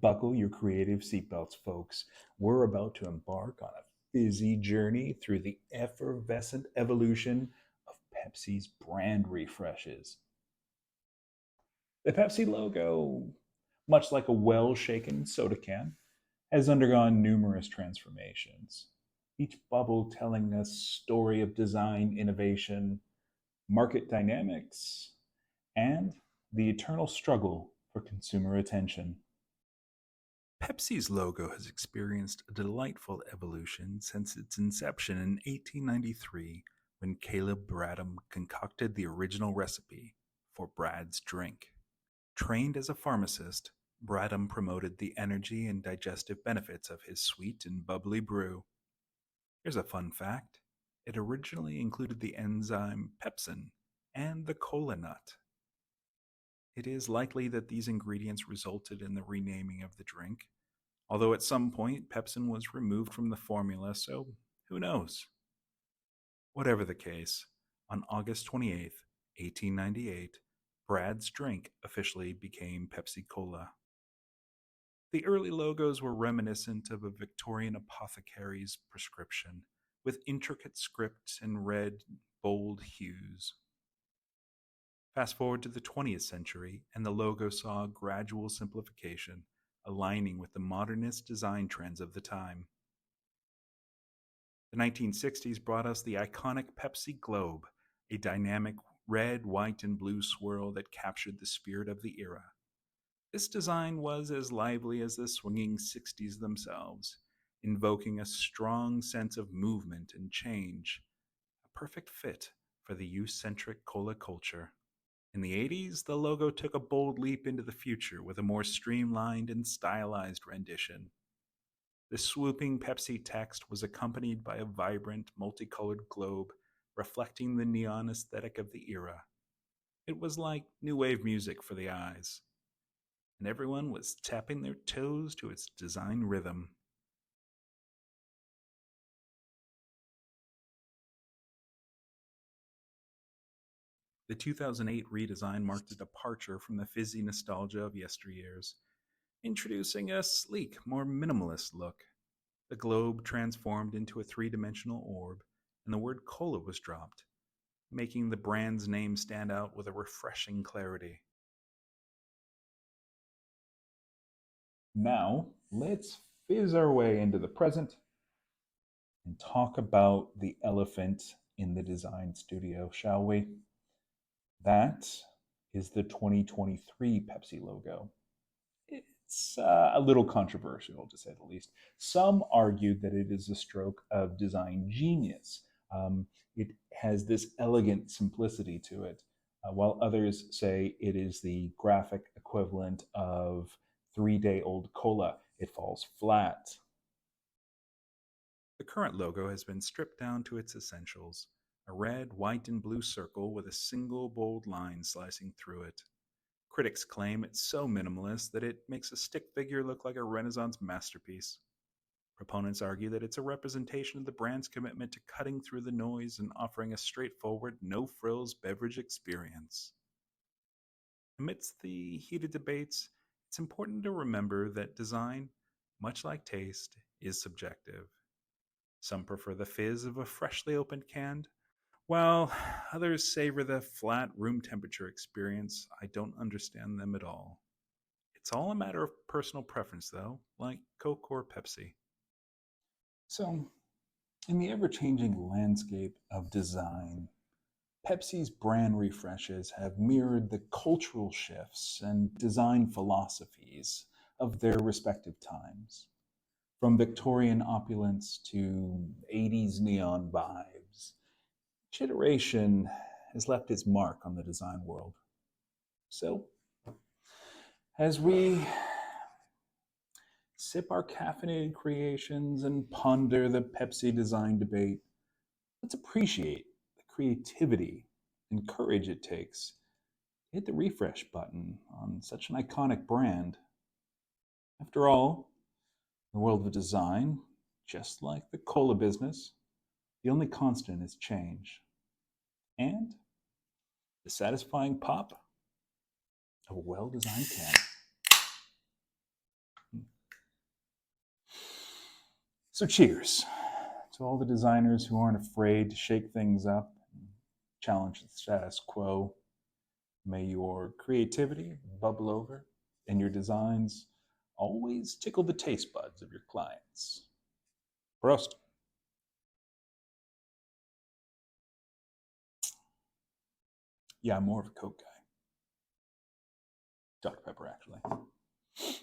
Buckle your creative seatbelts, folks. We're about to embark on a fizzy journey through the effervescent evolution of Pepsi's brand refreshes. The Pepsi logo, much like a well shaken soda can, has undergone numerous transformations, each bubble telling a story of design innovation, market dynamics, and the eternal struggle for consumer attention. Pepsi's logo has experienced a delightful evolution since its inception in 1893 when Caleb Bradham concocted the original recipe for Brad's drink. Trained as a pharmacist, Bradham promoted the energy and digestive benefits of his sweet and bubbly brew. Here's a fun fact: it originally included the enzyme pepsin and the cola nut. It is likely that these ingredients resulted in the renaming of the drink, although at some point pepsin was removed from the formula, so who knows? Whatever the case, on August 28th, 1898, Brad's drink officially became Pepsi Cola. The early logos were reminiscent of a Victorian apothecary's prescription, with intricate script and red, bold hues. Fast forward to the 20th century, and the logo saw gradual simplification, aligning with the modernist design trends of the time. The 1960s brought us the iconic Pepsi Globe, a dynamic red, white, and blue swirl that captured the spirit of the era. This design was as lively as the swinging 60s themselves, invoking a strong sense of movement and change, a perfect fit for the youth-centric cola culture. In the 80s, the logo took a bold leap into the future with a more streamlined and stylized rendition. The swooping Pepsi text was accompanied by a vibrant, multicolored globe reflecting the neon aesthetic of the era. It was like new wave music for the eyes, and everyone was tapping their toes to its design rhythm. The 2008 redesign marked a departure from the fizzy nostalgia of yesteryears, introducing a sleek, more minimalist look. The globe transformed into a three-dimensional orb, and the word cola was dropped, making the brand's name stand out with a refreshing clarity. Now, let's fizz our way into the present and talk about the elephant in the design studio, shall we? That is the 2023 Pepsi logo. It's a little controversial, to say the least. Some argued that it is a stroke of design genius. It has this elegant simplicity to it, while others say it is the graphic equivalent of 3-day-old cola. It falls flat. The current logo has been stripped down to its essentials: a red, white, and blue circle with a single bold line slicing through it. Critics claim it's so minimalist that it makes a stick figure look like a Renaissance masterpiece. Proponents argue that it's a representation of the brand's commitment to cutting through the noise and offering a straightforward, no-frills beverage experience. Amidst the heated debates, it's important to remember that design, much like taste, is subjective. Some prefer the fizz of a freshly opened can, while others savor the flat room temperature experience. I don't understand them at all. It's all a matter of personal preference, though, like Coke or Pepsi. So, in the ever-changing landscape of design, Pepsi's brand refreshes have mirrored the cultural shifts and design philosophies of their respective times. From Victorian opulence to 80s neon vibes, each iteration has left its mark on the design world. So, as we sip our caffeinated creations and ponder the Pepsi design debate, let's appreciate the creativity and courage it takes to hit the refresh button on such an iconic brand. After all, in the world of design, just like the cola business, the only constant is change. And the satisfying pop of a well-designed can. So, cheers to all the designers who aren't afraid to shake things up and challenge the status quo. May your creativity bubble over and your designs always tickle the taste buds of your clients. Prost. Yeah, I'm more of a Coke guy. Dr. Pepper, actually.